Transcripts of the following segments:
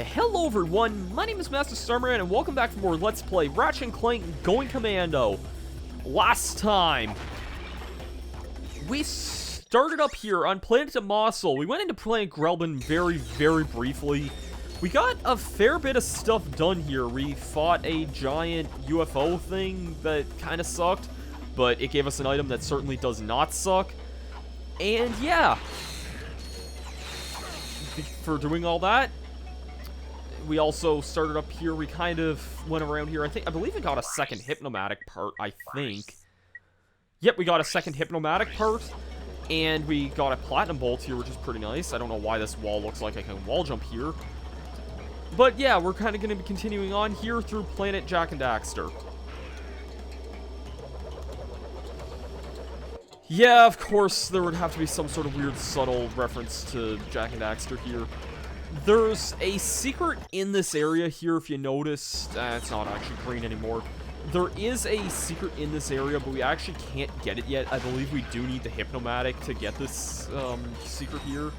Hello everyone, my name is Master Starman and welcome back for more Let's Play Ratchet and Clank Going Commando. Last time, we started up here on Planet Demosal. We went into Planet Grelbin very briefly. We got a fair bit of stuff done here. We fought a giant UFO thing that kind of sucked, but it gave us an item that certainly does not suck. And yeah, for doing all that, we also started up here. We kind of went around here. I believe we got a second hypnomatic part, I think. Yep, we got a second hypnomatic part. And we got a platinum bolt here, which is pretty nice. I don't know why this wall looks like I can wall jump here. But yeah, we're kind of going to be continuing on here through Planet Jack and Daxter. Yeah, of course, there would have to be some sort of weird, subtle reference to Jack and Daxter here. There's a secret in this area here, if you notice. It's not actually green anymore. There is a secret in this area, but we actually can't get it yet. I believe we do need the Hypnomatic to get this secret here.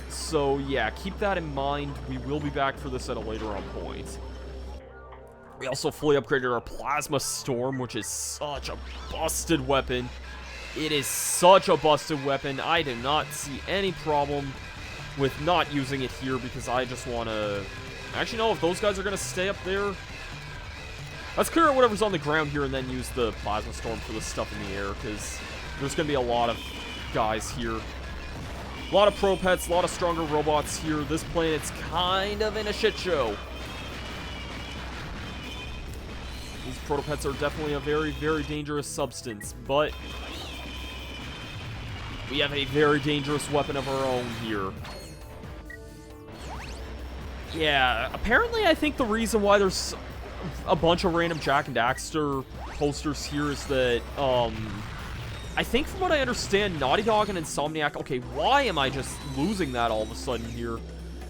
So, yeah, keep that in mind. We will be back for this at a later on point. We also fully upgraded our Plasma Storm, which is such a busted weapon. It is such a busted weapon. I do not see any problem with not using it here, because I just want to... Actually, no, if those guys are going to stay up there, let's clear out whatever's on the ground here and then use the Plasma Storm for the stuff in the air, because there's going to be a lot of guys here. A lot of pro-pets, a lot of stronger robots here. This planet's kind of in a shit show. These proto-pets are definitely a very dangerous substance, but we have a very dangerous weapon of our own here. Yeah, apparently I think the reason why there's a bunch of random Jack and Daxter posters here is that, I think from what I understand, Naughty Dog and Insomniac... Okay, why am I just losing that all of a sudden here?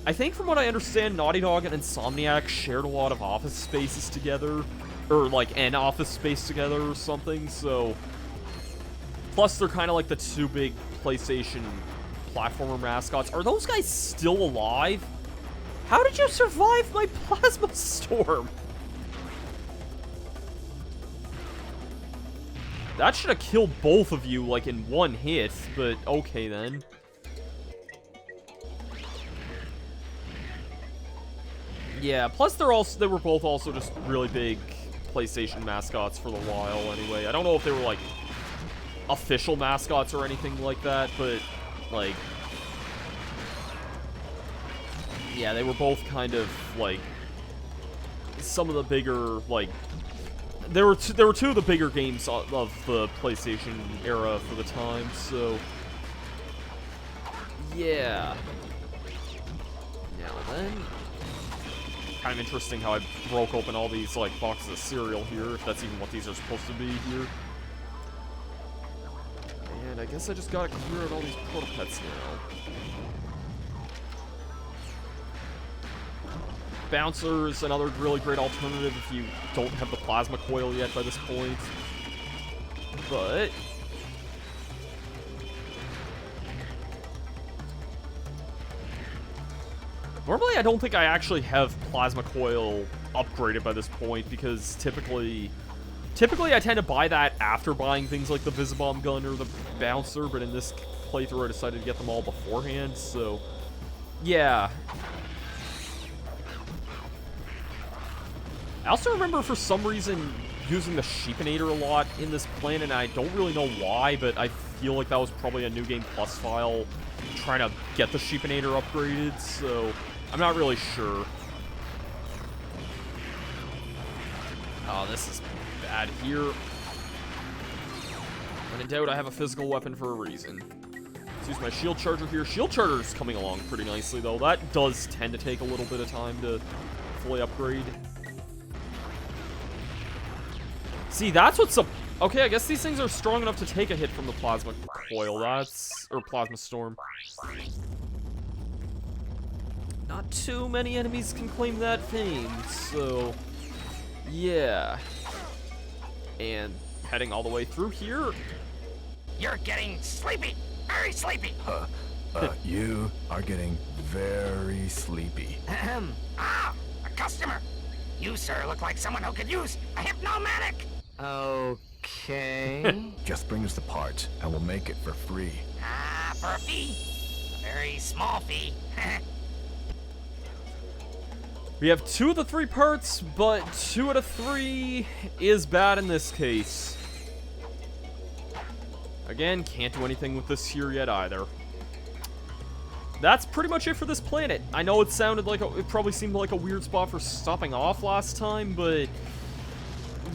I think from what I understand, Naughty Dog and Insomniac shared a lot of office spaces together. Or, like, an office space together or something, so... Plus, they're kind of like the two big PlayStation platformer mascots. Are those guys still alive? How did you survive my Plasma Storm? That should have killed both of you, like, in one hit, but okay then. Yeah, plus they were both also just really big PlayStation mascots for a while anyway. I don't know if they were, like, official mascots or anything like that, but, like... Yeah, they were both kind of, like, some of the bigger, like... There were two of the bigger games of the PlayStation era for the time, so... Yeah. Now then... Kind of interesting how I broke open all these, like, boxes of cereal here, if that's even what these are supposed to be here. And I guess I just gotta clear out all these proto-pets now. Bouncer is another really great alternative if you don't have the plasma coil yet by this point. But... normally I don't think I actually have plasma coil upgraded by this point, because typically I tend to buy that after buying things like the Visibomb gun or the Bouncer, but in this playthrough I decided to get them all beforehand, so... Yeah. I also remember, for some reason, using the Sheepinator a lot in this plan, and I don't really know why, but I feel like that was probably a New Game Plus file trying to get the Sheepinator upgraded, so I'm not really sure. Oh, this is bad here. When in doubt, I have a physical weapon for a reason. Let's use my shield charger here. Shield charger is coming along pretty nicely, though. That does tend to take a little bit of time to fully upgrade. See, that's what's up. Okay, I guess these things are strong enough to take a hit from the Plasma Coil. Or Plasma Storm. Not too many enemies can claim that fame, so... Yeah. And heading all the way through here. You're getting sleepy. Very sleepy. You are getting very sleepy. Ah, a customer. You, sir, look like someone who could use a hypnomatic. Okay. Just bring us the parts, and we'll make it for free. Ah, for a fee. A very small fee. We have 2 of the 3 parts, but 2 out of 3 is bad in this case. Again, can't do anything with this here yet either. That's pretty much it for this planet. I know it sounded like it probably seemed like a weird spot for stopping off last time, but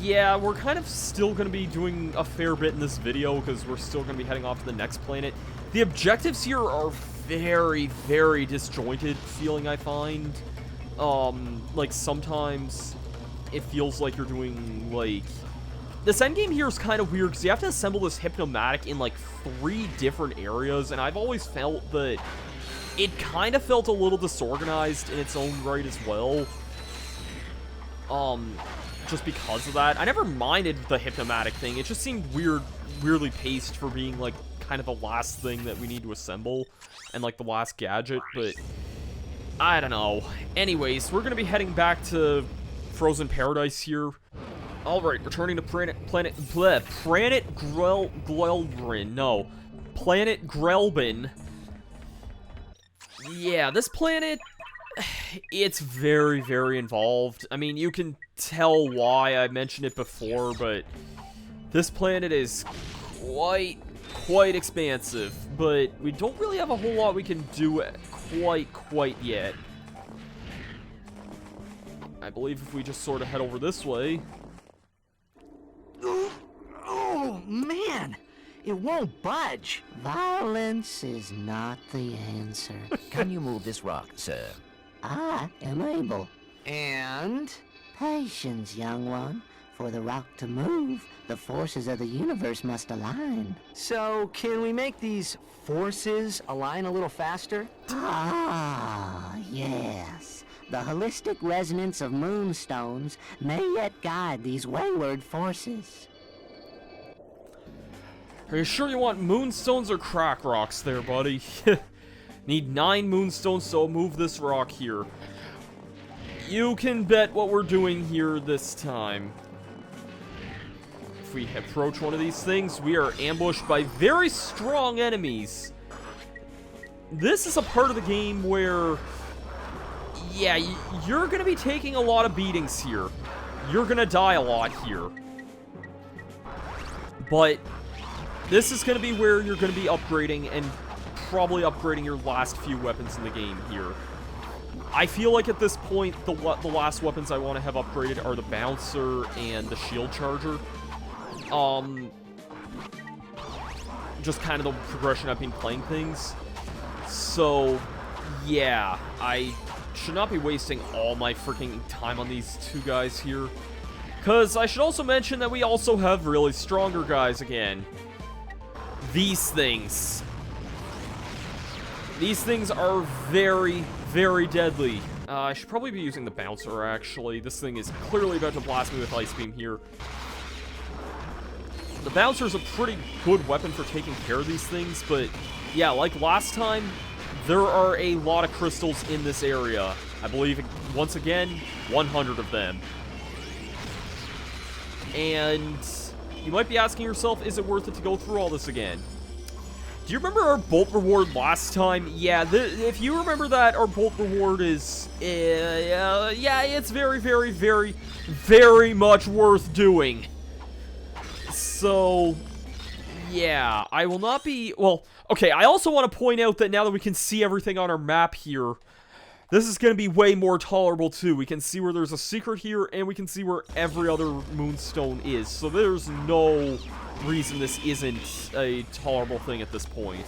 yeah, we're kind of still going to be doing a fair bit in this video because we're still going to be heading off to the next planet. The objectives here are very, very disjointed feeling, I find. Like sometimes it feels like you're doing like... This endgame here is kind of weird because you have to assemble this hypnomatic in like 3 different areas, and I've always felt that it kind of felt a little disorganized in its own right as well. Just because of that. I never minded the hypnomatic thing. It just seemed weirdly paced for being like kind of the last thing that we need to assemble and like the last gadget, but I don't know. Anyways, we're gonna be heading back to Frozen Paradise here. Alright, returning to Planet Grelbin. No. Planet Grelbin. Yeah, this planet, it's very, very involved. I mean, you can tell why I mentioned it before, but this planet is quite expansive. But we don't really have a whole lot we can do quite yet. I believe if we just sort of head over this way... Oh, man! It won't budge. Violence is not the answer. Can you move this rock, sir? I am able. And? Patience, young one. For the rock to move, the forces of the universe must align. So, can we make these forces align a little faster? Ah, yes. The holistic resonance of moonstones may yet guide these wayward forces. Are you sure you want moonstones or crack rocks there, buddy? Need 9 moonstones to move this rock here. You can bet what we're doing here this time. If we approach one of these things, we are ambushed by very strong enemies. This is a part of the game where, yeah, you're going to be taking a lot of beatings here. You're going to die a lot here. But this is going to be where you're going to be upgrading and probably upgrading your last few weapons in the game here. I feel like at this point, the last weapons I want to have upgraded are the Bouncer and the Shield Charger. Just kind of the progression I've been playing things. So, yeah, I should not be wasting all my freaking time on these 2 guys here. Because I should also mention that we also have really stronger guys again. These things. These things are very, very deadly. I should probably be using the Bouncer, actually. This thing is clearly about to blast me with Ice Beam here. The Bouncer is a pretty good weapon for taking care of these things, but yeah, like last time, there are a lot of crystals in this area. I believe, once again, 100 of them. And you might be asking yourself, is it worth it to go through all this again? Do you remember our bolt reward last time? Yeah, if you remember that, our bolt reward is, yeah, it's very, very, very, very much worth doing. So, yeah, I will not be, well, okay, I also want to point out that now that we can see everything on our map here, this is going to be way more tolerable too. We can see where there's a secret here, and we can see where every other moonstone is. So there's no reason this isn't a tolerable thing at this point.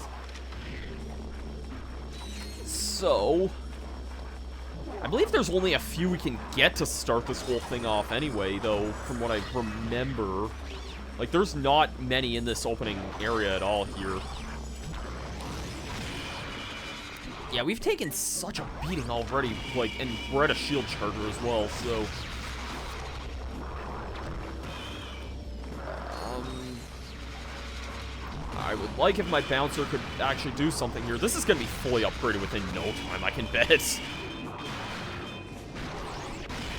So, I believe there's only a few we can get to start this whole thing off anyway, though, from what I remember. Like, there's not many in this opening area at all here. Yeah, we've taken such a beating already, like, and we're at a shield charger as well, so... I would like if my bouncer could actually do something here. This is going to be fully upgraded within no time, I can bet. If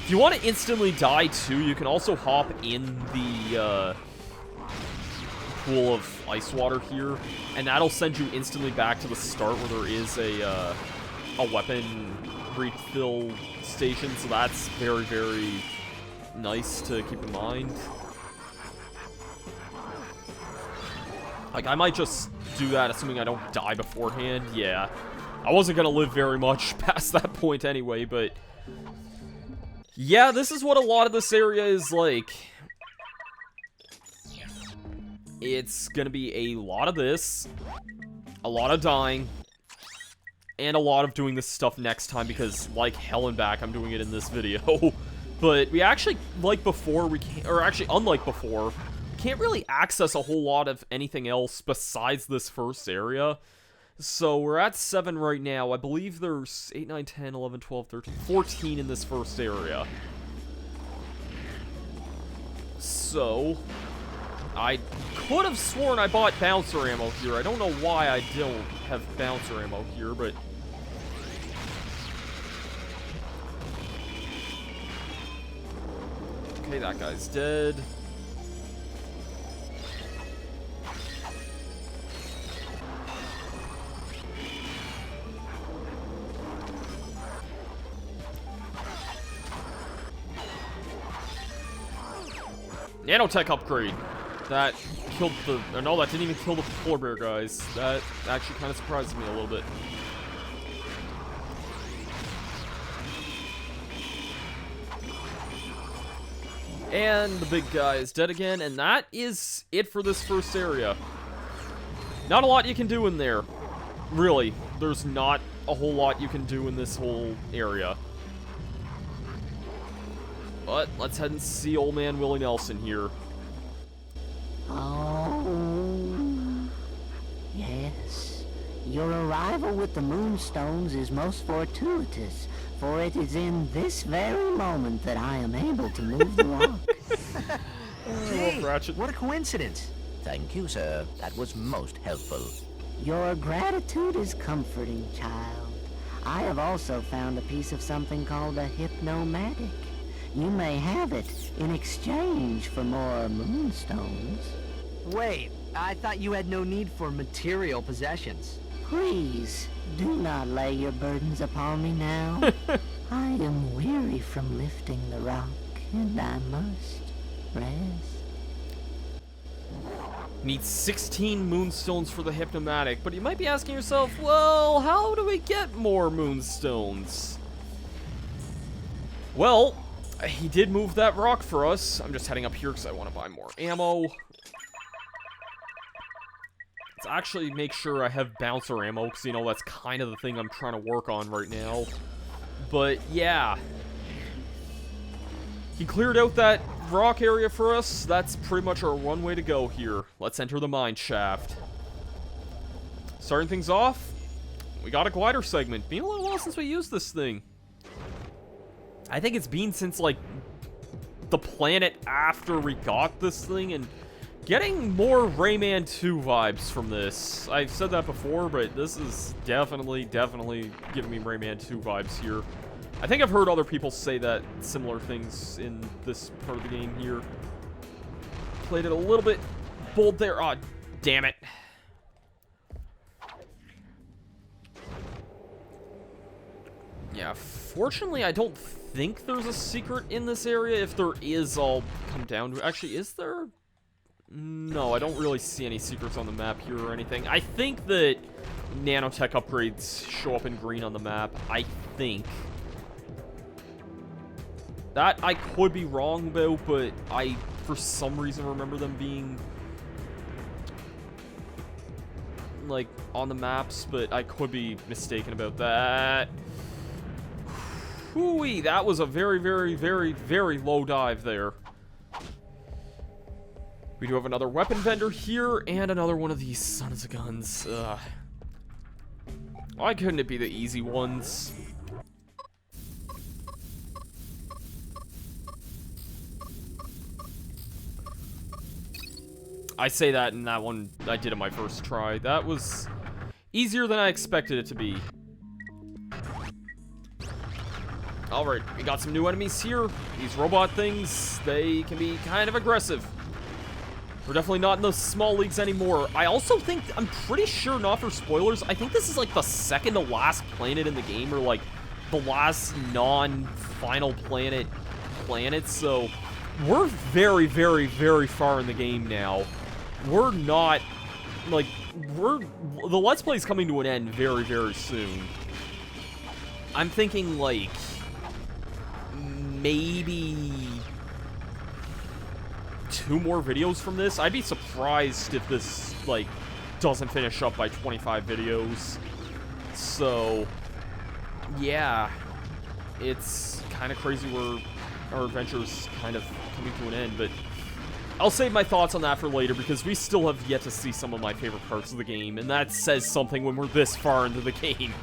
you want to instantly die too, you can also hop in the pool of ice water here, and that'll send you instantly back to the start where there is a weapon refill station, so that's very, very nice to keep in mind. Like, I might just do that, assuming I don't die beforehand. Yeah. I wasn't gonna live very much past that point anyway, but... yeah, this is what a lot of this area is like. It's gonna be a lot of this, a lot of dying, and a lot of doing this stuff next time, because, like hell and back, I'm doing it in this video. But we actually, like before, we can't, or actually, unlike before, can't really access a whole lot of anything else besides this first area. So we're at 7 right now. I believe there's 8, 9, 10, 11, 12, 13, 14 in this first area. So I could have sworn I bought bouncer ammo here. I don't know why I don't have bouncer ammo here, but... okay, that guy's dead. Nanotech upgrade. That killed the... or no, that didn't even kill the polar bear guys. That actually kind of surprised me a little bit. And the big guy is dead again, and that is it for this first area. Not a lot you can do in there. Really, there's not a whole lot you can do in this whole area. But let's head and see old man Willie Nelson here. Oh, yes. Your arrival with the Moonstones is most fortuitous, for it is in this very moment that I am able to move the rock. Hey, Ratchet. what a coincidence. Thank you, sir. That was most helpful. Your gratitude is comforting, child. I have also found a piece of something called a hypnomatic. You may have it in exchange for more Moonstones. Wait, I thought you had no need for material possessions. Please, do not lay your burdens upon me now. I am weary from lifting the rock, and I must rest. Need 16 Moonstones for the Hypnomatic, but you might be asking yourself, well, how do we get more Moonstones? Well, he did move that rock for us. I'm just heading up here because I want to buy more ammo. Let's actually make sure I have bouncer ammo, because, you know, that's kind of the thing I'm trying to work on right now. But, yeah. He cleared out that rock area for us. That's pretty much our one way to go here. Let's enter the mine shaft. Starting things off, we got a glider segment. Been a little while since we used this thing. I think it's been since, like, the planet after we got this thing, and getting more Rayman 2 vibes from this. I've said that before, but this is definitely giving me Rayman 2 vibes here. I think I've heard other people say that similar things in this part of the game here. Played it a little bit bold there. Aw, damn it. Yeah, fortunately, I don't think there's a secret in this area. If there is, I'll come down to it. Actually, is there? No, I don't really see any secrets on the map here or anything. I think that nanotech upgrades show up in green on the map. I think. That I could be wrong about, but I, for some reason, remember them being, like, on the maps, but I could be mistaken about that. Whoo-wee, that was a very, very, very, very low dive there. We do have another weapon vendor here, and another one of these sons of guns. Why couldn't it be the easy ones? I say that, and that one I did on my first try. That was easier than I expected it to be. Alright, we got some new enemies here. These robot things, they can be kind of aggressive. We're definitely not in the small leagues anymore. I also think, I'm pretty sure, not for spoilers, I think this is like the second to last planet in the game, or like the last non-final planet, so we're very, very, very far in the game now. We're not, like, the Let's Play is coming to an end very, very soon. I'm thinking, like, maybe 2 more videos from this. I'd be surprised if this, like, doesn't finish up by 25 videos. So, yeah, it's kind of crazy where our adventure's kind of coming to an end, but I'll save my thoughts on that for later, because we still have yet to see some of my favorite parts of the game, and that says something when we're this far into the game.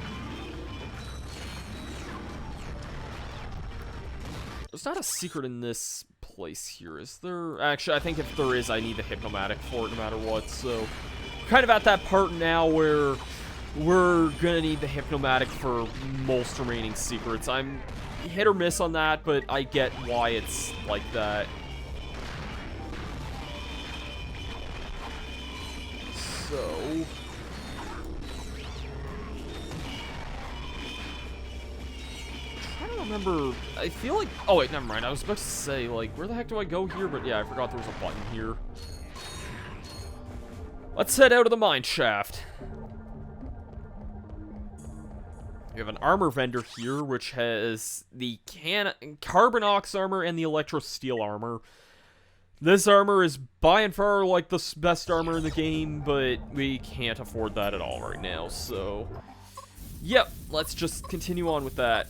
There's not a secret in this place here, is there? Actually, I think if there is, I need the Hypnomatic for it no matter what, so kind of at that part now where we're gonna need the Hypnomatic for most remaining secrets. I'm hit or miss on that, but I get why it's like that. So, I'm trying to remember. I feel like, oh wait, never mind. I was about to say, like, where the heck do I go here? But yeah, I forgot there was a button here. Let's head out of the mine shaft. We have an armor vendor here, which has the carbon ox armor and the electro steel armor. This armor is by and far, like, the best armor in the game, but we can't afford that at all right now, so yep, let's just continue on with that.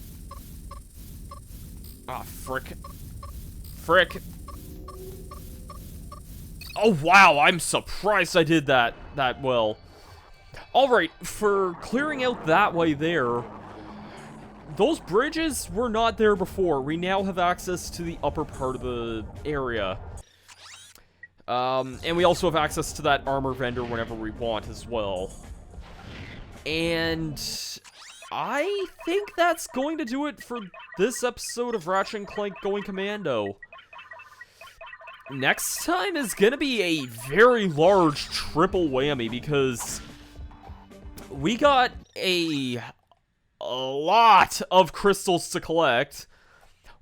Ah, frick. Frick. Oh, wow, I'm surprised I did that well. Alright, for clearing out that way there, those bridges were not there before. We now have access to the upper part of the area. And we also have access to that armor vendor whenever we want as well. And I think that's going to do it for this episode of Ratchet and Clank Going Commando. Next time is going to be a very large triple whammy, because we got a lot of crystals to collect.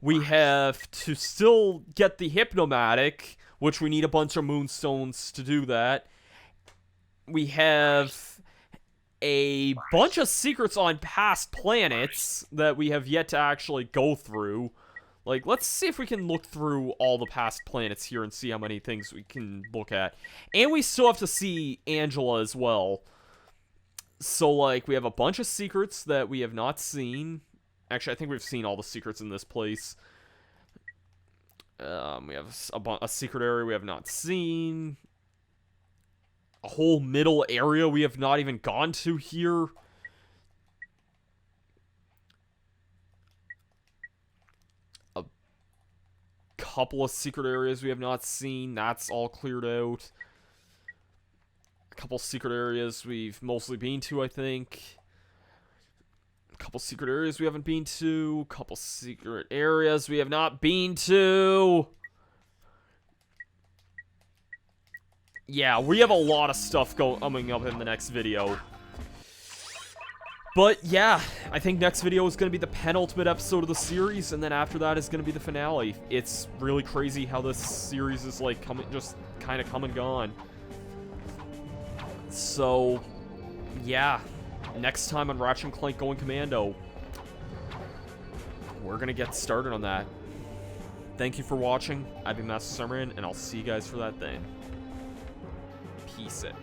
We have to still get the Hypnomatic, which we need a bunch of moonstones to do that. We have a bunch of secrets on past planets that we have yet to actually go through. Like, let's see if we can look through all the past planets here and see how many things we can look at. And we still have to see Angela as well. So, like, we have a bunch of secrets that we have not seen. Actually, I think we've seen all the secrets in this place. We have a secret area we have not seen. A whole middle area we have not even gone to here. A couple of secret areas we have not seen. That's all cleared out. A couple secret areas we've mostly been to, I think. A couple secret areas we haven't been to. A couple secret areas we have not been to. Yeah, we have a lot of stuff coming up in the next video. But yeah, I think next video is going to be the penultimate episode of the series, and then after that is going to be the finale. It's really crazy how this series is like just kind of come and gone. So, yeah, next time on Ratchet and Clank Going Commando, we're going to get started on that. Thank you for watching. I've been Master Summerman, and I'll see you guys for that then. Peace out.